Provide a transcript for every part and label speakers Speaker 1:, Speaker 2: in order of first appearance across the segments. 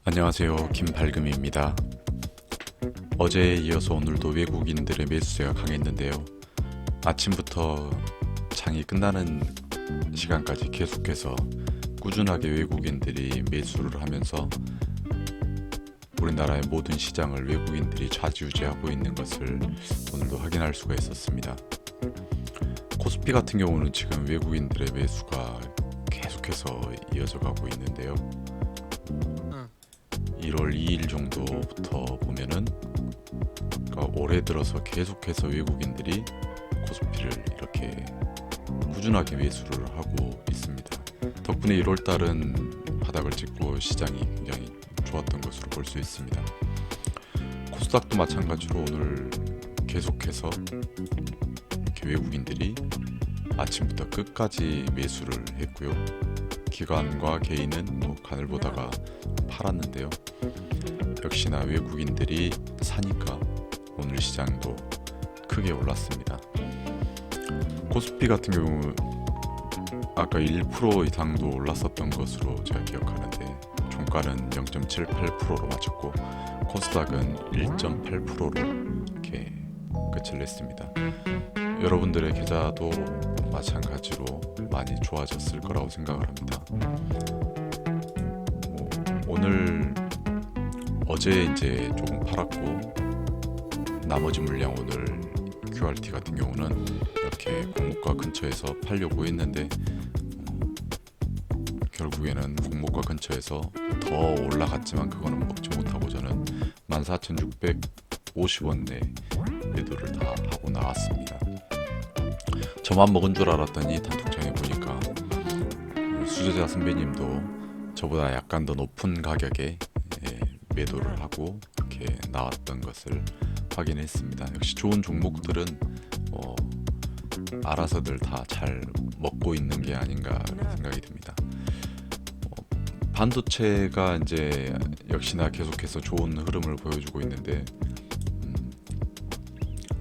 Speaker 1: 안녕하세요, 김발금입니다. 어제에 이어서 오늘도 외국인들의 매수세가 강했는데요. 아침부터 장이 끝나는 시간까지 계속해서 꾸준하게 외국인들이 매수를 하면서 우리나라의 모든 시장을 외국인들이 좌지우지하고 있는 것을 오늘도 확인할 수가 있었습니다. 코스피 같은 경우는 지금 외국인들의 매수가 계속해서 이어져 가고 있는데요. 1월 2일 정도부터 보면은, 그러니까 올해 들어서 계속해서 외국인들이 코스피를 이렇게 꾸준하게 매수를 하고 있습니다. 덕분에 1월 달은 바닥을 찍고 시장이 굉장히 좋았던 것으로 볼 수 있습니다. 코스닥도 마찬가지로 오늘 계속해서 이렇게 외국인들이 아침부터 끝까지 매수를 했고요. 기관과 개인은 간을 보다가 팔았는데요. 역시나 외국인들이 사니까 오늘 시장도 크게 올랐습니다. 코스피 같은 경우 아까 1% 이상도 올랐었던 것으로 제가 기억하는데, 종가는 0.78%로 마쳤고 코스닥은 1.8%로 이렇게 끝을 냈습니다. 여러분들의 계좌도 마찬가지로 많이 좋아졌을 거라고 생각을 합니다. 오늘 어제 이제 조금 팔았고, 나머지 물량 오늘 QRT 같은 경우는 이렇게 공모가 근처에서 팔려고 했는데 결국에는 공모가 근처에서 더 올라갔지만 그거는 먹지 못하고 저는 14,650원 내 매도를 다 하고 나왔습니다. 저만 먹은 줄 알았더니 단톡창에 보니까 수제자 선배님도 저보다 약간 더 높은 가격에 매도를 하고 이렇게 나왔던 것을 확인했습니다. 역시 좋은 종목들은 알아서들 다 잘 먹고 있는 게 아닌가 생각이 듭니다. 반도체가 이제 역시나 계속해서 좋은 흐름을 보여주고 있는데,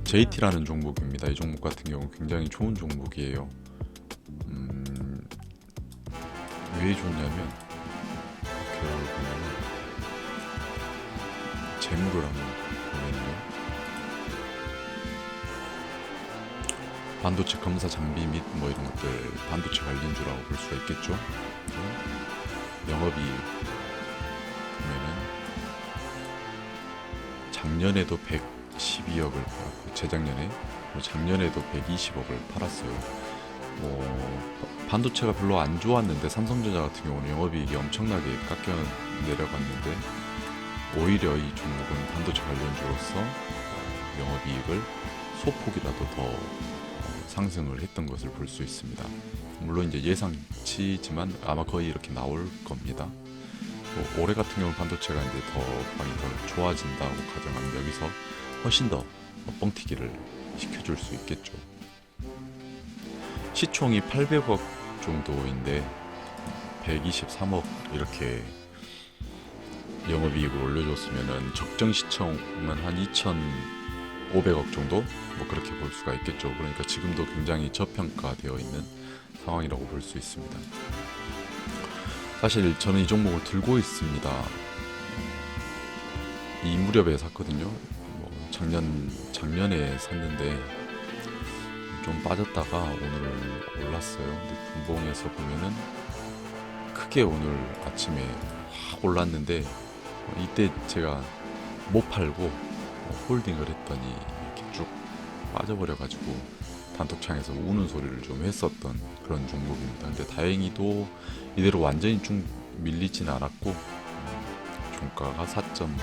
Speaker 1: JT라는 종목입니다. 이 종목 같은 경우 굉장히 좋은 종목이에요. 왜 좋냐면 이렇게 보면은 재물을 한번 보면요, 반도체 검사 장비 및 뭐 이런 것들 반도체 관련주라고 볼 수가 있겠죠. 영업이익 보면은 작년에도 112억을 팔았고 재작년에, 작년에도 120억을 팔았어요. 반도체가 별로 안 좋았는데 삼성전자 같은 경우는 영업이익이 엄청나게 깎여 내려갔는데, 오히려 이 종목은 반도체 관련주로서 영업이익을 소폭이라도 더 상승을 했던 것을 볼 수 있습니다. 물론 이제 예상치지만 아마 거의 이렇게 나올 겁니다. 올해 같은 경우 반도체가 이제 더 많이 더 좋아진다고 가정하면 여기서 훨씬 더 뻥튀기를 시켜줄 수 있겠죠. 시총이 800억 정도인데 123억 이렇게 영업이익을 올려줬으면은 적정 시총은 한 2,500억 정도 뭐 그렇게 볼 수가 있겠죠. 그러니까 지금도 굉장히 저평가되어 있는 상황이라고 볼 수 있습니다. 사실 저는 이 종목을 들고 있습니다. 이 무렵에 샀거든요. 작년에 샀는데 좀 빠졌다가 오늘 올랐어요. 근데 분봉에서 보면은 크게 오늘 아침에 확 올랐는데, 이때 제가 못 팔고 홀딩을 했더니 이렇게 쭉 빠져버려가지고 단톡창에서 우는 소리를 좀 했었던 그런 종목입니다. 근데 다행히도 이대로 완전히 쭉 밀리진 않았고 종가가 4.38%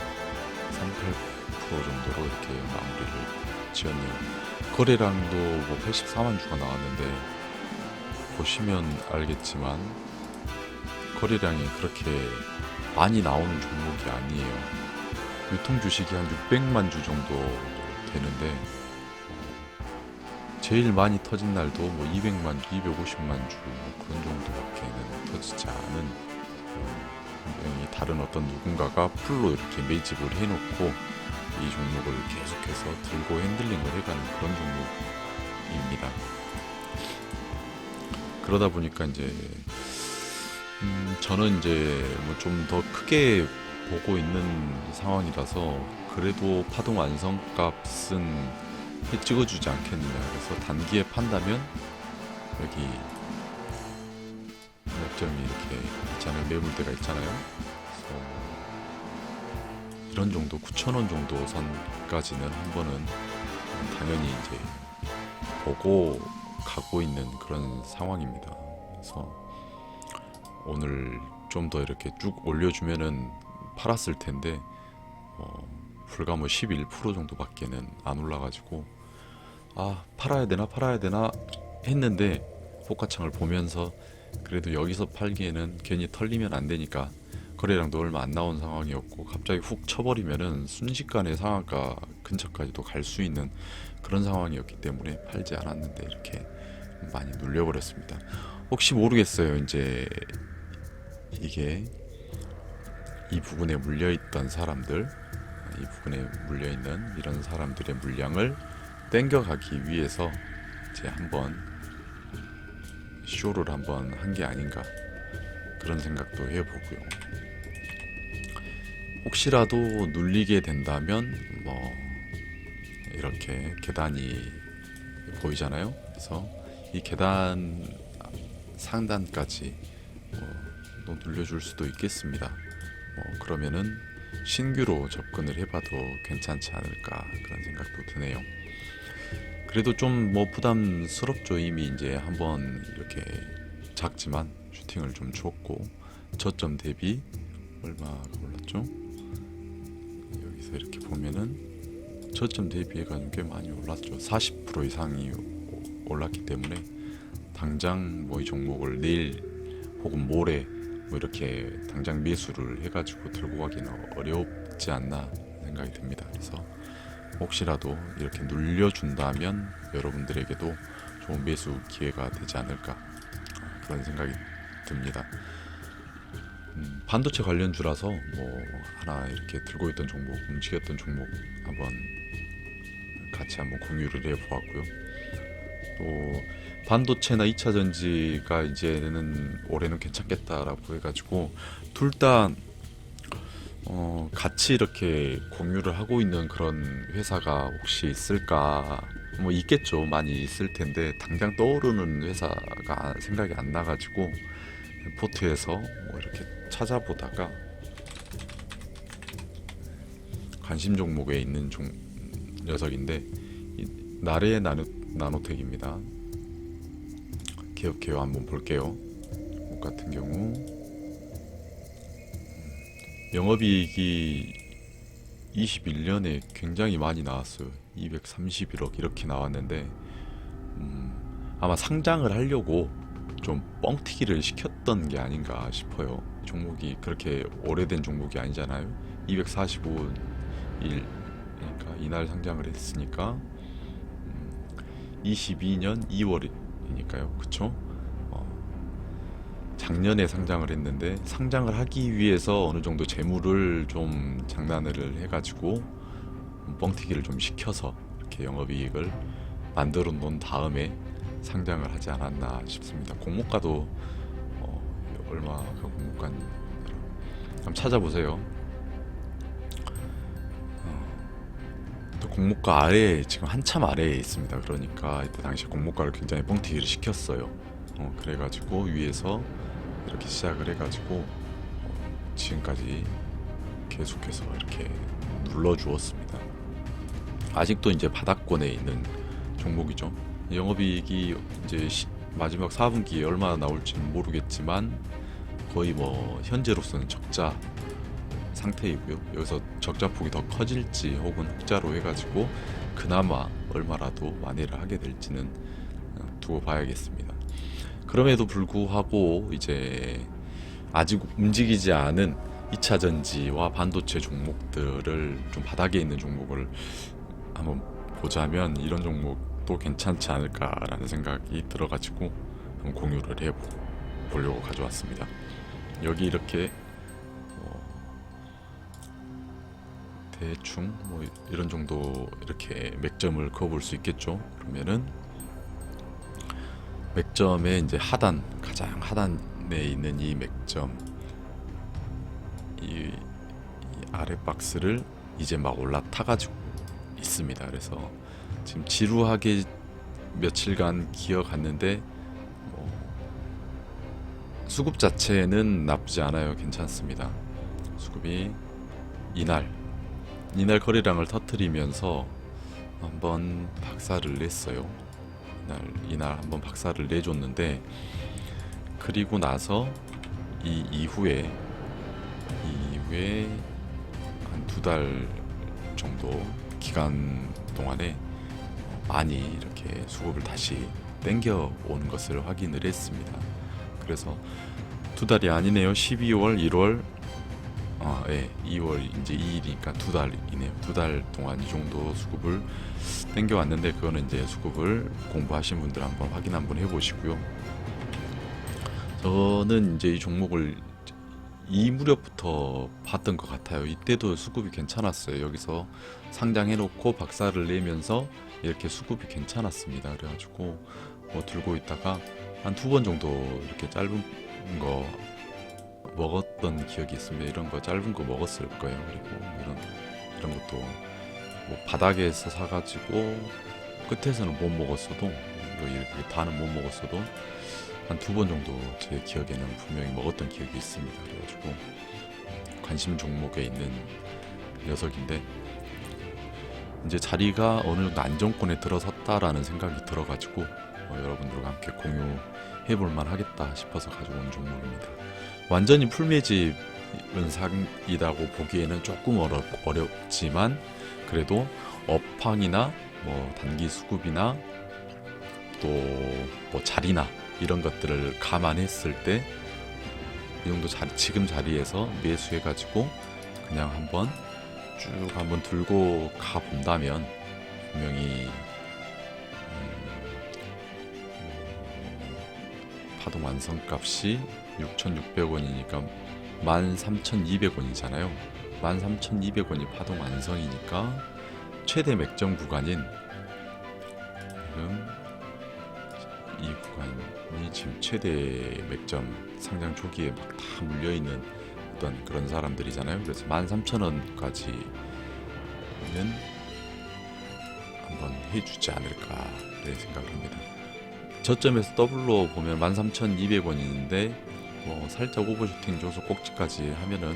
Speaker 1: 정도로 이렇게 마무리를 지었네요. 거래량도 84만 주가 나왔는데 보시면 알겠지만 거래량이 그렇게 많이 나오는 종목이 아니에요. 유통 주식이 한 600만 주 정도 되는데 제일 많이 터진 날도 200만 주, 250만 주 그런 정도밖에는 터지지 않은, 다른 어떤 누군가가 풀로 이렇게 매집을 해놓고 이 종목을 계속해서 들고 핸들링을 해가는 그런 종목입니다. 그러다 보니까 이제 저는 이제 좀 더 크게 보고 있는 상황이라서 그래도 파동 완성값은 찍어주지 않겠느냐. 그래서 단기에 판다면 여기 몇 점이 이렇게 있잖아요. 매물대가 있잖아요. 그래서 이런 정도 9,000원 정도 선까지는 한 번은 당연히 이제 보고 가고 있는 그런 상황입니다. 그래서 오늘 좀 더 이렇게 쭉 올려주면은 팔았을 텐데 불과 뭐 11% 정도밖에는 안 올라가지고 팔아야 되나 했는데 호가창을 보면서 그래도 여기서 팔기에는 괜히 털리면 안 되니까 거래량도 얼마 안 나온 상황이었고 갑자기 훅 쳐버리면은 순식간에 상한가 근처까지도 갈 수 있는 그런 상황이었기 때문에 팔지 않았는데 이렇게 많이 눌려버렸습니다. 혹시 모르겠어요. 이제 이게 이 부분에 물려있던 사람들, 이 부분에 물려있는 이런 사람들의 물량을 땡겨가기 위해서 이제 한번 쇼를 한번 한 게 아닌가 그런 생각도 해보고요. 혹시라도 눌리게 된다면 뭐 이렇게 계단이 보이잖아요. 그래서 이 계단 상단까지 또 눌려줄 수도 있겠습니다. 그러면은 신규로 접근을 해봐도 괜찮지 않을까 그런 생각도 드네요. 그래도 좀 부담스럽죠. 이미 이제 한번 이렇게 작지만 슈팅을 좀 줬고 저점 대비 얼마가 올랐죠? 여기서 이렇게 보면은 저점 대비해가지고 꽤 많이 올랐죠. 40% 이상이 올랐기 때문에 당장 이 종목을 내일 혹은 모레 이렇게 당장 매수를 해가지고 들고 가기는 어렵지 않나 생각이 듭니다. 그래서 혹시라도 이렇게 눌려준다면 여러분들에게도 좋은 매수 기회가 되지 않을까 그런 생각이 듭니다. 반도체 관련주라서 하나 이렇게 들고 있던 종목, 움직였던 종목 같이 한번 공유를 해보았고요. 또 반도체나 2차 전지가 이제는 올해는 괜찮겠다라고 해가지고 둘 다 같이 이렇게 공유를 하고 있는 그런 회사가 혹시 있을까? 있겠죠. 많이 있을 텐데 당장 떠오르는 회사가 생각이 안 나가지고 포트에서 이렇게 찾아보다가 관심 종목에 있는 녀석인데 나레 나노텍입니다. 기업 한번 볼게요. 같은 경우 영업이익이 21년에 굉장히 많이 나왔어요. 231억 이렇게 나왔는데 아마 상장을 하려고 좀 뻥튀기를 시켰던 게 아닌가 싶어요. 종목이 그렇게 오래된 종목이 아니잖아요. 245일 그러니까 이날 상장을 했으니까 22년 2월이니까요. 그쵸? 작년에 상장을 했는데 상장을 하기 위해서 어느 정도 재물을 좀 장난을 해가지고 뻥튀기를 좀 시켜서 이렇게 영업이익을 만들어 놓은 다음에 상장을 하지 않았나 싶습니다. 공모가도 얼마가 공모가인지 한번 찾아보세요. 또 공모가 아래에 지금 한참 아래에 있습니다. 그러니까 이때 당시 공모가를 굉장히 뻥튀기를 시켰어요. 그래가지고 위에서 이렇게 시작을 해가지고 지금까지 계속해서 이렇게 눌러주었습니다. 아직도 이제 바닥권에 있는 종목이죠. 영업이익이 이제 마지막 4분기에 얼마나 나올지는 모르겠지만 거의 현재로서는 적자 상태이고요. 여기서 적자폭이 더 커질지 혹은 흑자로 해가지고 그나마 얼마라도 만회를 하게 될지는 두고 봐야겠습니다. 그럼에도 불구하고 이제 아직 움직이지 않은 2차 전지와 반도체 종목들을 좀 바닥에 있는 종목을 한번 보자면 이런 종목도 괜찮지 않을까라는 생각이 들어가지고 한번 공유를 해보려고 가져왔습니다. 여기 이렇게 대충 이런 정도 이렇게 맥점을 그어볼 수 있겠죠. 그러면은 맥점의 이제 가장 하단에 있는 이 맥점, 이 아래 박스를 이제 막 올라타가지고 있습니다. 그래서 지금 지루하게 며칠간 기어갔는데 수급 자체는 나쁘지 않아요. 괜찮습니다. 수급이 이날 거래량을 터뜨리면서 한번 박살을 냈어요. 이날 한번 박살을 내줬는데, 그리고 나서 이 이후에 한 2달 정도 기간 동안에 많이 이렇게 수급을 다시 땡겨 오는 것을 확인을 했습니다. 그래서 2달이 아니네요. 12월, 1월, 2월 이제 2일이니까 2달이네요. 2달 동안 이 정도 수급을 땡겨 왔는데, 그거는 이제 수급을 공부하신 분들 한번 확인 한번 해보시고요. 저는 이제 이 종목을 이 무렵부터 봤던 것 같아요. 이때도 수급이 괜찮았어요. 여기서 상장해놓고 박살을 내면서 이렇게 수급이 괜찮았습니다. 그래가지고 들고 있다가 한 2번 정도 이렇게 짧은 거 먹었던 기억이 있습니다. 이런 거 짧은 거 먹었을 거예요. 그리고 이런 것도 바닥에서 사가지고 끝에서는 못 먹었어도, 이렇게 다는 못 먹었어도 한 2번 정도 제 기억에는 분명히 먹었던 기억이 있습니다. 그래가지고 관심 종목에 있는 녀석인데, 이제 자리가 어느 정도 안정권에 들어섰다라는 생각이 들어가지고 여러분들과 함께 공유해볼만 하겠다 싶어서 가져온 종목입니다. 완전히 풀매집은 상이라고 보기에는 조금 어렵지만, 그래도 업황이나 단기 수급이나 또 자리나 이런 것들을 감안했을 때 이 정도 지금 자리에서 매수해가지고 그냥 한번 들고 가 본다면 분명히 파동 완성값이 6,600원이니까 13,200원이잖아요. 13,200원이 파동 완성이니까 최대 맥점 구간인, 지금 이 구간이 지금 최대 맥점, 상장 초기에 막 다 물려있는 어떤 그런 사람들이잖아요. 그래서 13,000원까지는 한번 해주지 않을까 생각을 합니다. 저점에서 더블로 보면 13,200원인데 살짝 오버슈팅 줘서 꼭지까지 하면은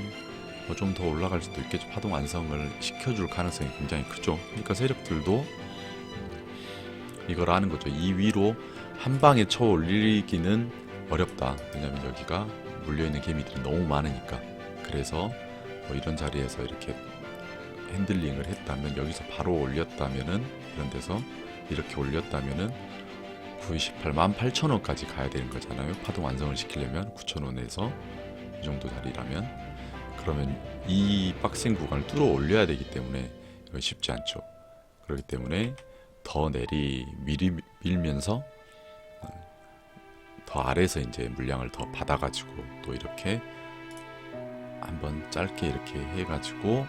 Speaker 1: 좀 더 올라갈 수도 있겠죠. 파동 완성을 시켜줄 가능성이 굉장히 크죠. 그러니까 세력들도 이걸 아는 거죠. 이 위로 한 방에 쳐 올리기는 어렵다. 왜냐면 여기가 물려있는 개미들이 너무 많으니까. 그래서 이런 자리에서 이렇게 핸들링을 했다면, 여기서 바로 올렸다면은, 이런 데서 이렇게 올렸다면은 98,000원까지 가야 되는 거잖아요. 파동 완성을 시키려면 9,000원에서 이 정도 자리라면, 그러면 이 빡센 구간을 뚫어 올려야 되기 때문에 이거 쉽지 않죠. 그렇기 때문에 더 밀면서 더 아래에서 이제 물량을 더 받아가지고 또 이렇게 한번 짧게 이렇게 해가지고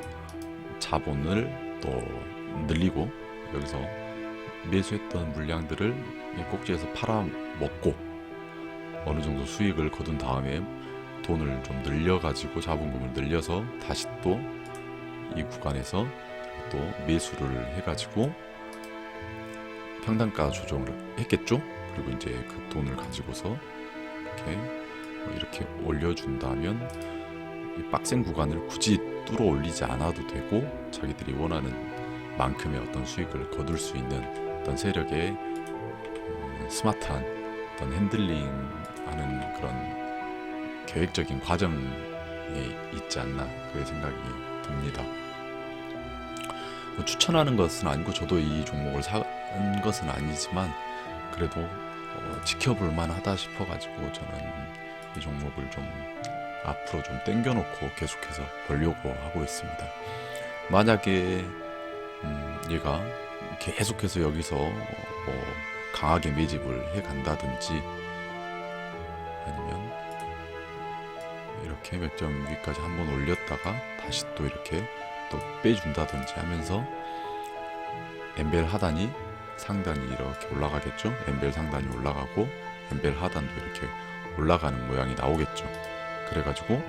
Speaker 1: 자본을 또 늘리고, 여기서 매수했던 물량들을 꼭지에서 팔아먹고 어느 정도 수익을 거둔 다음에 돈을 좀 늘려가지고 자본금을 늘려서 다시 또 이 구간에서 또 매수를 해가지고 평단가 조정을 했겠죠. 그리고 이제 그 돈을 가지고서 이렇게 올려준다면 이 빡센 구간을 굳이 뚫어 올리지 않아도 되고, 자기들이 원하는 만큼의 어떤 수익을 거둘 수 있는 어떤 세력의 스마트한 어떤 핸들링하는 그런 계획적인 과정에 있지 않나, 그런 생각이 듭니다. 추천하는 것은 아니고, 저도 이 종목을 산 것은 아니지만 그래도 지켜볼 만하다 싶어가지고 저는 이 종목을 좀 앞으로 좀 땡겨놓고 계속해서 보려고 하고 있습니다. 만약에 얘가 계속해서 여기서 강하게 매집을 해간다든지, 아니면 이렇게 몇 점 위까지 한번 올렸다가 다시 또 이렇게 또 빼준다든지 하면서 엠벨 하단이 상단이 이렇게 올라가겠죠. 엠벨 상단이 올라가고 엠벨 하단도 이렇게 올라가는 모양이 나오겠죠. 그래가지고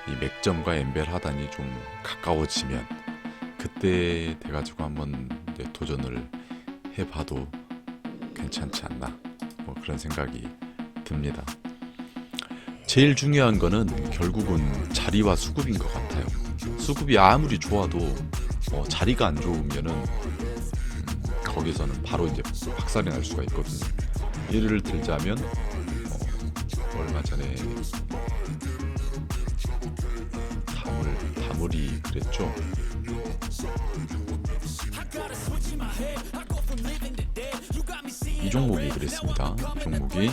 Speaker 1: 이 맥점과 엠벨 하단이 좀 가까워지면 그때 돼가지고 한번 이제 도전을 해봐도 괜찮지 않나, 뭐 그런 생각이 듭니다. 제일 중요한 거는 결국은 자리와 수급인 것 같아요. 수급이 아무리 좋아도 자리가 안 좋으면은 거기서는 바로 이제 박살이 날 수가 있거든요. 예를 들자면 얼마 전에 다물이 그랬죠. 이 종목이 그랬습니다. 이 종목이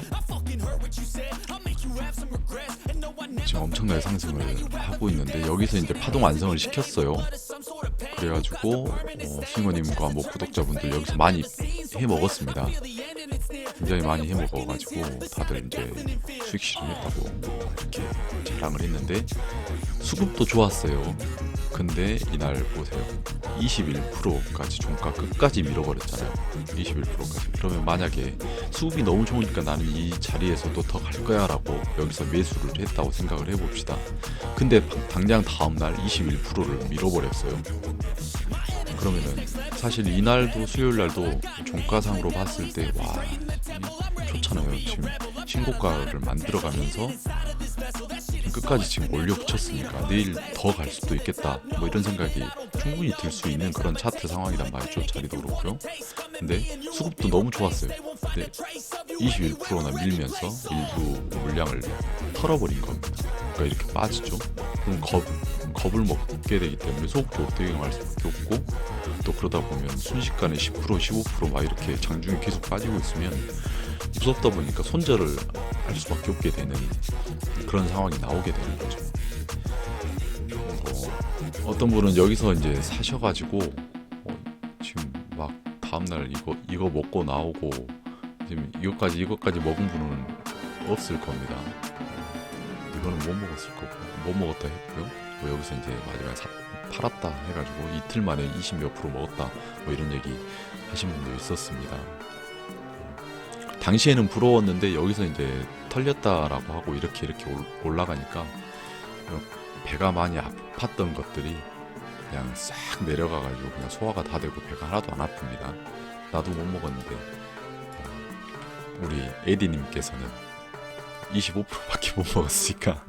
Speaker 1: 지금 엄청나게 상승을 하고 있는데 여기서 이제 파동 완성을 시켰어요. 그래가지고 싱어님과 뭐 구독자분들 여기서 많이 해 먹었습니다. 굉장히 많이 해 먹어가지고 다들 이제 수익 실현했다고 이렇게 자랑을 했는데 수급도 좋았어요. 근데 이날 보세요. 21%까지 종가 끝까지 밀어버렸잖아요. 21%까지. 그러면 만약에 수급이 너무 좋으니까 나는 이 자리에서도 더 갈 거야 라고 여기서 매수를 했다고 생각을 해봅시다. 근데 당장 다음날 21%를 밀어버렸어요. 그러면은 사실 이날도 수요일날도 종가상으로 봤을 때 와, 좋잖아요. 지금 신고가를 만들어가면서 끝까지 지금 올려 붙였으니까 내일 더 갈 수도 있겠다, 뭐 이런 생각이 충분히 들 수 있는 그런 차트 상황이란 말이죠. 자리도 그렇고요. 근데 수급도 너무 좋았어요. 근데 21%나 밀면서 일부 물량을 털어버린 겁니다. 그러니까 이렇게 빠지죠. 그럼 겁을 먹게 되기 때문에 소극적으로 대응할 수밖에 없고, 또 그러다 보면 순식간에 10% 15% 막 이렇게 장중에 계속 빠지고 있으면 무섭다 보니까 손절을 할 수밖에 없게 되는 그런 상황이 나오게 되는 거죠. 어떤 분은 여기서 이제 사셔가지고 지금 막 다음날 이거 먹고 나오고 지금 이것까지 먹은 분은 없을 겁니다. 이거는 못 먹었을 거고, 못 먹었다 했고요. 뭐 여기서 이제 마지막에 팔았다 해가지고 이틀 만에 20몇 프로 먹었다, 뭐 이런 얘기 하신 분도 있었습니다. 당시에는 부러웠는데 여기서 이제 털렸다라고 하고 이렇게 올라가니까 배가 많이 아팠던 것들이 그냥 싹 내려가가지고 그냥 소화가 다 되고 배가 하나도 안 아픕니다. 나도 못 먹었는데 우리 에디님께서는 25%밖에 못 먹었으니까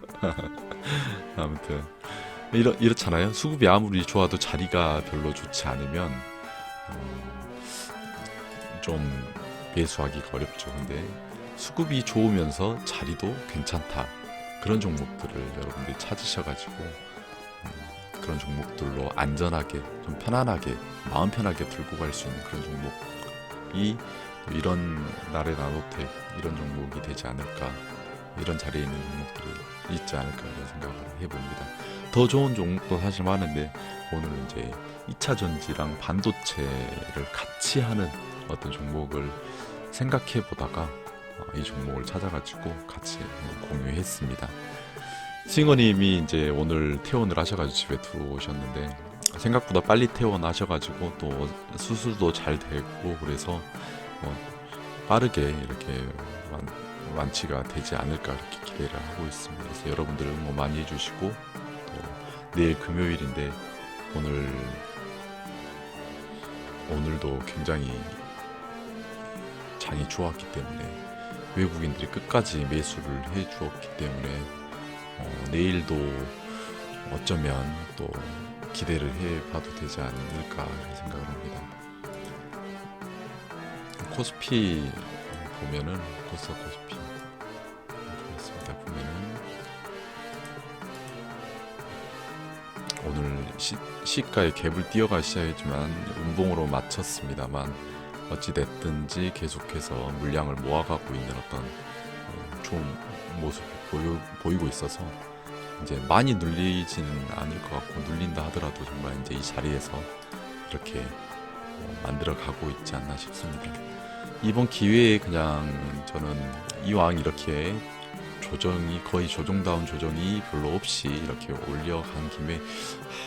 Speaker 1: 아무튼 이렇잖아요. 수급이 아무리 좋아도 자리가 별로 좋지 않으면 좀 매수하기가 어렵죠. 근데 수급이 좋으면서 자리도 괜찮다, 그런 종목들을 여러분들이 찾으셔가지고 그런 종목들로 안전하게 좀 편안하게 마음 편하게 들고 갈 수 있는 그런 종목이 이런 날의 나노텍 이런 종목이 되지 않을까, 이런 자리에 있는 종목들이 있지 않을까 이런 생각을 해봅니다. 더 좋은 종목도 사실 많은데 오늘은 이제 2차 전지랑 반도체를 같이 하는 어떤 종목을 생각해 보다가 이 종목을 찾아가지고 같이 공유했습니다. 싱어님이 이제 오늘 퇴원을 하셔가지고 집에 들어오셨는데 생각보다 빨리 퇴원하셔가지고 또 수술도 잘 되고 그래서 빠르게 이렇게 완치가 되지 않을까 이렇게 기대를 하고 있습니다. 그래서 여러분들 응원 많이 해주시고, 또 내일 금요일인데 오늘도 굉장히 장이 좋았기 때문에 외국인들이 끝까지 매수를 해 주었기 때문에 내일도 어쩌면 또 기대를 해봐도 되지 않을까 이런 생각을 합니다. 코스피 보면은 코스피 보겠습니다. 보면은 오늘 시가의 갭을 뛰어가 시작했지만 운봉으로 마쳤습니다만 어찌됐든지 계속해서 물량을 모아가고 있는 어떤 좋은 모습을 보이고 있어서 이제 많이 눌리지는 않을 것 같고, 눌린다 하더라도 정말 이제 이 자리에서 이렇게 만들어가고 있지 않나 싶습니다. 이번 기회에 그냥 저는 이왕 이렇게 조정이 거의 조정다운 조정이 별로 없이 이렇게 올려간 김에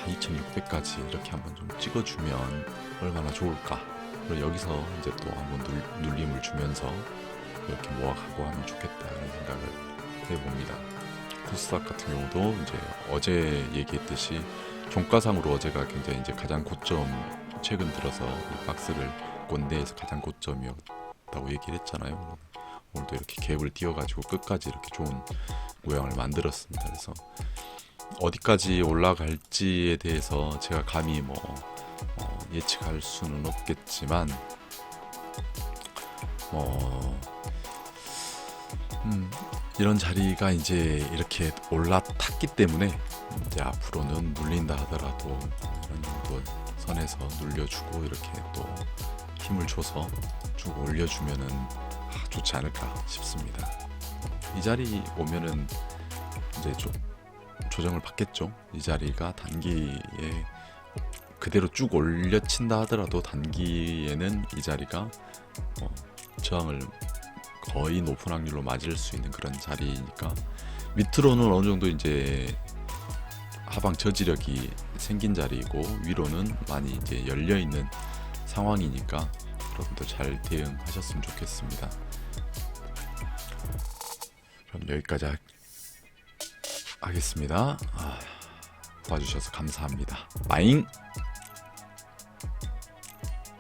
Speaker 1: 2600까지 이렇게 한번 좀 찍어주면 얼마나 좋을까. 그리고 여기서 이제 또 한번 눌림을 주면서 이렇게 모아가고 하면 좋겠다 이런 생각을 해봅니다. 코스닥 같은 경우도 이제 어제 얘기했듯이 종가상으로 어제가 굉장히 이제 가장 고점, 최근 들어서 이 박스를 꼰대에서 가장 고점이었다고 얘기를 했잖아요. 오늘도 이렇게 갭을 띄워가지고 끝까지 이렇게 좋은 모양을 만들었습니다. 그래서 어디까지 올라갈지에 대해서 제가 감히 예측할 수는 없겠지만 이런 자리가 이제 이렇게 올라탔기 때문에 이제 앞으로는 눌린다 하더라도 이런 정도 선에서 눌려주고 이렇게 또 힘을 줘서 쭉 올려주면은 좋지 않을까 싶습니다. 이 자리 오면은 이제 조정을 받겠죠. 이 자리가 단기에 그대로 쭉 올려친다 하더라도 단기에는 이 자리가 저항을 거의 높은 확률로 맞을 수 있는 그런 자리니까 밑으로는 어느 정도 이제 하방 저지력이 생긴 자리이고 위로는 많이 이제 열려 있는 상황이니까 여러분들 잘 대응하셨으면 좋겠습니다. 그럼 여기까지 하겠습니다. 봐주셔서 감사합니다. 빠잉.